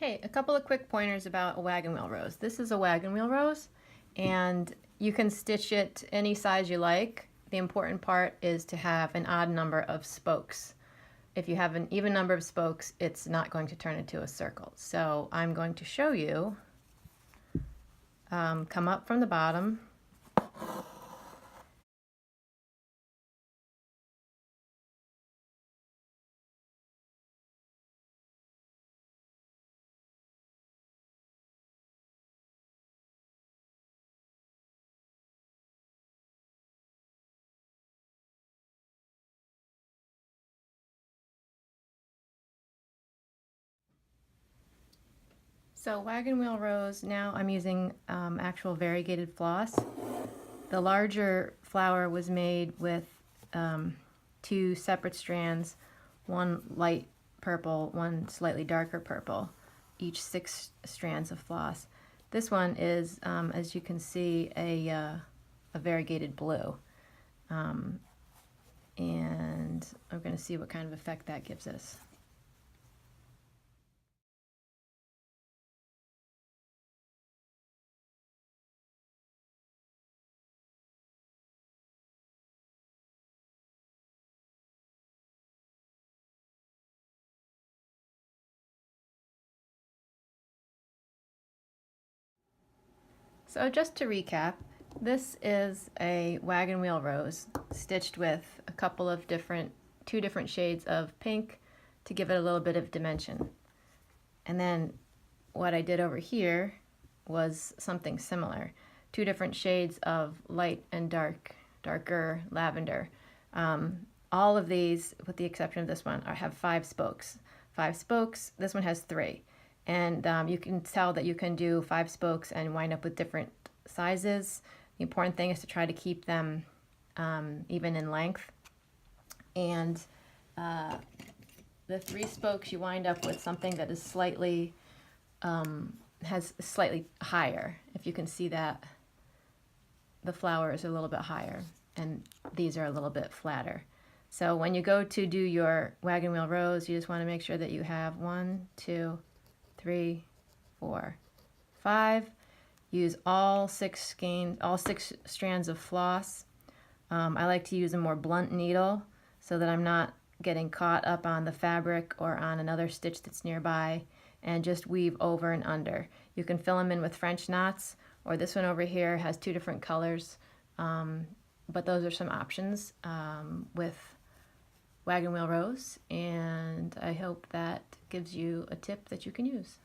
Hey, a couple of quick pointers about a wagon wheel rose. This is a wagon wheel rose, and you can stitch it any size you like. The important part is to have an odd number of spokes. If you have an even number of spokes, it's not going to turn into a circle. So I'm going to show you, come up from the bottom, so wagon wheel rose, now I'm using actual variegated floss. The larger flower was made with two separate strands, one light purple, one slightly darker purple, each 6 strands of floss. This one is, as you can see, a variegated blue. And I'm going to see what kind of effect that gives us. So just to recap, this is a wagon wheel rose stitched with a couple of two different shades of pink to give it a little bit of dimension. And then what I did over here was something similar. 2 different shades of light and darker lavender. All of these, with the exception of this one, have 5 spokes. 5 spokes, this one has 3. And you can tell that you can do 5 spokes and wind up with different sizes. The important thing is to try to keep them even in length. And the 3 spokes, you wind up with something that is slightly, has slightly higher. If you can see that, the flower is a little bit higher, and these are a little bit flatter. So when you go to do your wagon wheel rose, you just want to make sure that you have 1, 2, 3, 4, 5. Use all 6 strands of floss. I like to use a more blunt needle so that I'm not getting caught up on the fabric or on another stitch that's nearby, and just weave over and under. You can fill them in with French knots, or this one over here has 2 different colors, but those are some options with wagon wheel rose, and I hope that gives you a tip that you can use.